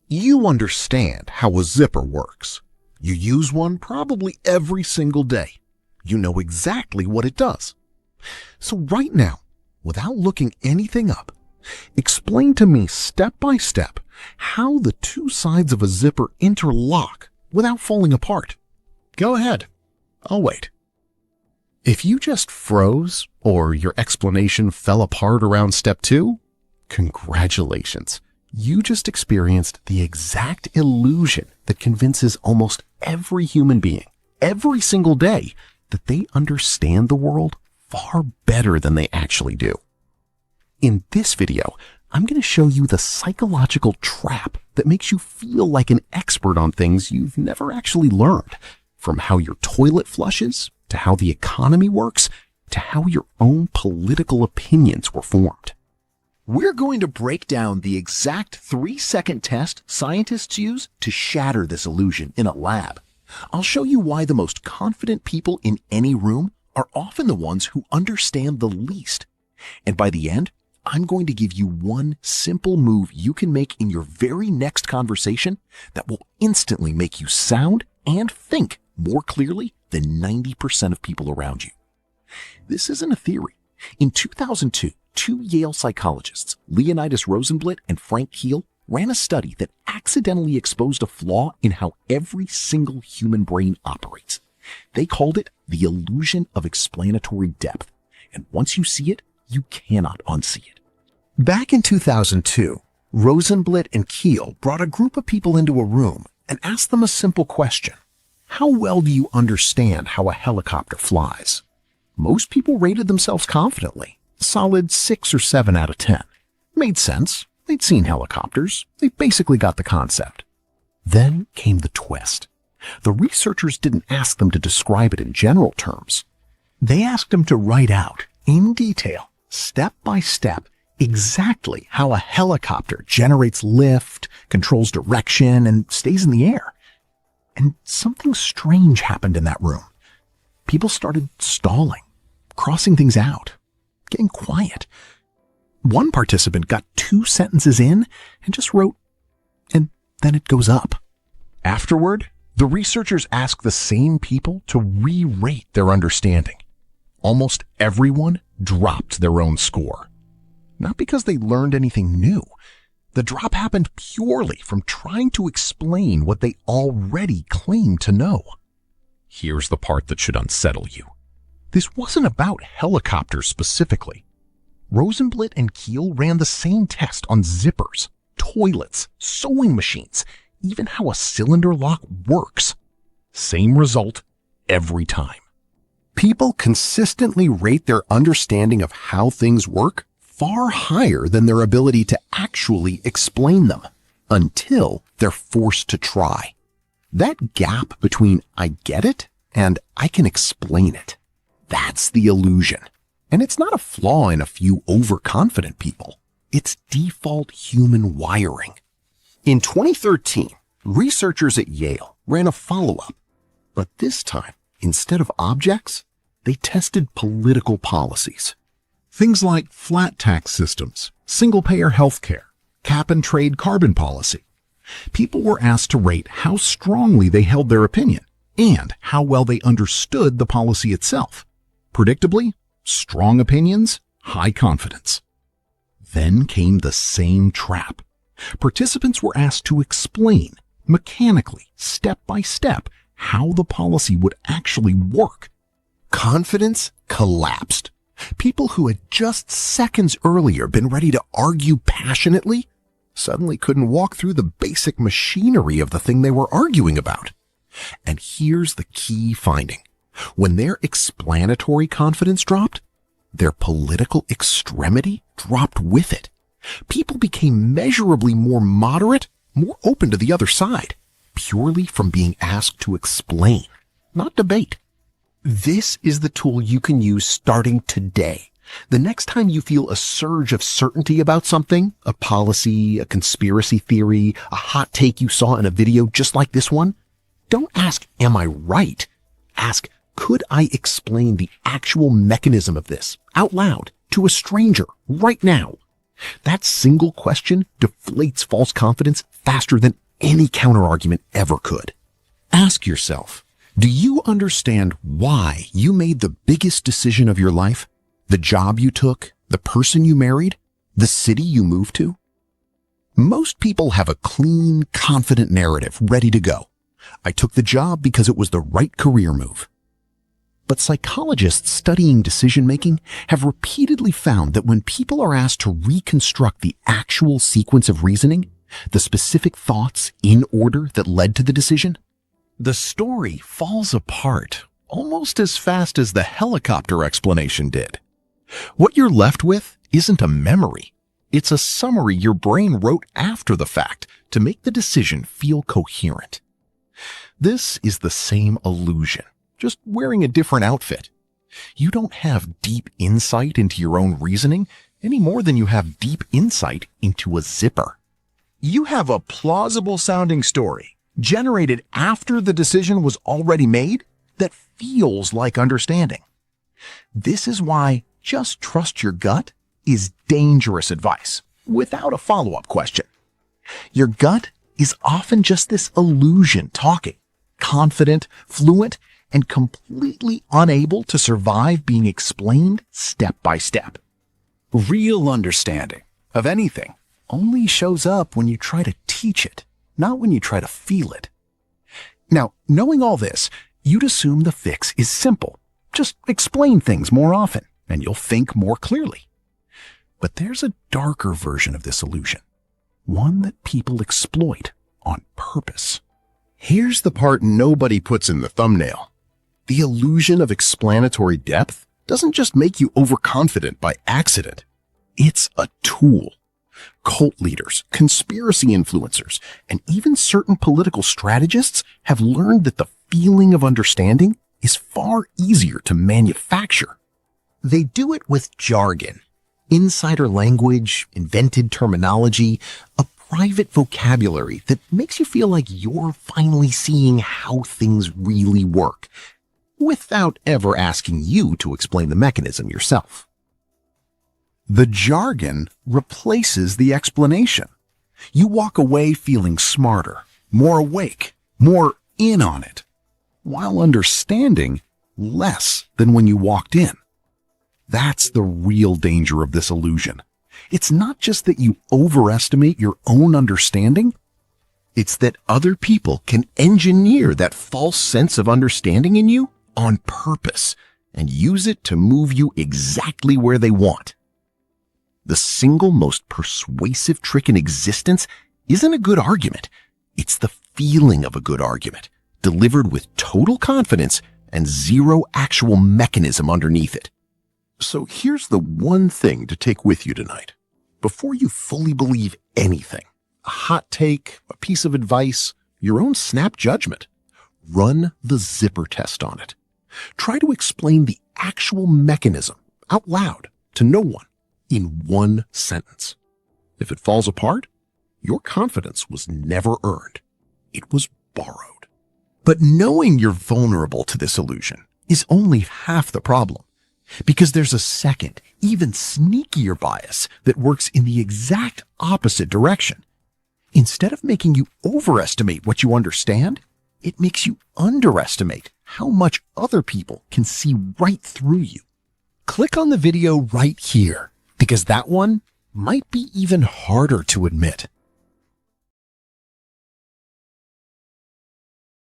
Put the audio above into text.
You understand how a zipper works. You use one probably every single day. You know exactly what it does. So right now, without looking anything up, explain to me step by step how the two sides of a zipper interlock without falling apart. Go ahead. I'll wait. If you just froze or your explanation fell apart around step 2, congratulations. You just experienced the exact illusion that convinces almost every human being, every single day, that they understand the world far better than they actually do. In this video, I'm going to show you the psychological trap that makes you feel like an expert on things you've never actually learned, from how your toilet flushes, to how the economy works, to how your own political opinions were formed. We're going to break down the exact 3-second test scientists use to shatter this illusion in a lab. I'll show you why the most confident people in any room are often the ones who understand the least. And by the end, I'm going to give you one simple move you can make in your very next conversation that will instantly make you sound and think more clearly than 90% of people around you. This isn't a theory. In 2002, two Yale psychologists, Leonidas Rosenblatt and Frank Keel, ran a study that accidentally exposed a flaw in how every single human brain operates. They called it the illusion of explanatory depth. And once you see it, you cannot unsee it. Back in 2002, Rosenblatt and Keel brought a group of people into a room and asked them a simple question. How well do you understand how a helicopter flies? Most people rated themselves confidently. Solid 6 or 7 out of 10. Made sense. They'd seen helicopters. They basically got the concept. Then came the twist. The researchers didn't ask them to describe it in general terms. They asked them to write out, in detail, step by step, exactly how a helicopter generates lift, controls direction, and stays in the air. And something strange happened in that room. People started stalling, crossing things out, getting quiet. One participant got 2 sentences in and just wrote, and then it goes up. Afterward, the researchers asked the same people to re-rate their understanding. Almost everyone dropped their own score. Not because they learned anything new. The drop happened purely from trying to explain what they already claimed to know. Here's the part that should unsettle you. This wasn't about helicopters specifically. Rosenblatt and Keel ran the same test on zippers, toilets, sewing machines, even how a cylinder lock works. Same result every time. People consistently rate their understanding of how things work far higher than their ability to actually explain them, until they're forced to try. That gap between I get it and I can explain it, that's the illusion. And it's not a flaw in a few overconfident people. It's default human wiring. In 2013, researchers at Yale ran a follow-up, but this time, instead of objects, they tested political policies. Things like flat tax systems, single-payer healthcare, cap-and-trade carbon policy. People were asked to rate how strongly they held their opinion and how well they understood the policy itself. Predictably, strong opinions, high confidence. Then came the same trap. Participants were asked to explain, mechanically, step by step, how the policy would actually work. Confidence collapsed. People who had just seconds earlier been ready to argue passionately suddenly couldn't walk through the basic machinery of the thing they were arguing about. And here's the key finding. When their explanatory confidence dropped, their political extremity dropped with it. People became measurably more moderate, more open to the other side, purely from being asked to explain, not debate. This is the tool you can use starting today. The next time you feel a surge of certainty about something, a policy, a conspiracy theory, a hot take you saw in a video just like this one, don't ask, am I right? Ask, could I explain the actual mechanism of this out loud to a stranger right now? That single question deflates false confidence faster than any counterargument ever could. Ask yourself, do you understand why you made the biggest decision of your life? The job you took, the person you married, the city you moved to? Most people have a clean, confident narrative ready to go. I took the job because it was the right career move. But psychologists studying decision-making have repeatedly found that when people are asked to reconstruct the actual sequence of reasoning, the specific thoughts in order that led to the decision, the story falls apart almost as fast as the helicopter explanation did. What you're left with isn't a memory. It's a summary your brain wrote after the fact to make the decision feel coherent. This is the same illusion, just wearing a different outfit. You don't have deep insight into your own reasoning any more than you have deep insight into a zipper. You have a plausible sounding story generated after the decision was already made that feels like understanding. This is why just trust your gut is dangerous advice without a follow-up question. Your gut is often just this illusion talking, confident, fluent, and completely unable to survive being explained step by step. Real understanding of anything only shows up when you try to teach it, not when you try to feel it. Now, knowing all this, you'd assume the fix is simple. Just explain things more often, and you'll think more clearly. But there's a darker version of this illusion, one that people exploit on purpose. Here's the part nobody puts in the thumbnail. The illusion of explanatory depth doesn't just make you overconfident by accident. It's a tool. Cult leaders, conspiracy influencers, and even certain political strategists have learned that the feeling of understanding is far easier to manufacture. They do it with jargon, insider language, invented terminology, a private vocabulary that makes you feel like you're finally seeing how things really work, without ever asking you to explain the mechanism yourself. The jargon replaces the explanation. You walk away feeling smarter, more awake, more in on it, while understanding less than when you walked in. That's the real danger of this illusion. It's not just that you overestimate your own understanding. It's that other people can engineer that false sense of understanding in you on purpose and use it to move you exactly where they want. The single most persuasive trick in existence isn't a good argument. It's the feeling of a good argument, delivered with total confidence and zero actual mechanism underneath it. So here's the one thing to take with you tonight. Before you fully believe anything, a hot take, a piece of advice, your own snap judgment, run the zipper test on it. Try to explain the actual mechanism out loud to no one in one sentence. If it falls apart, your confidence was never earned. It was borrowed. But knowing you're vulnerable to this illusion is only half the problem, because there's a second, even sneakier bias that works in the exact opposite direction. Instead of making you overestimate what you understand, it makes you underestimate how much other people can see right through you. Click on the video right here, because that one might be even harder to admit.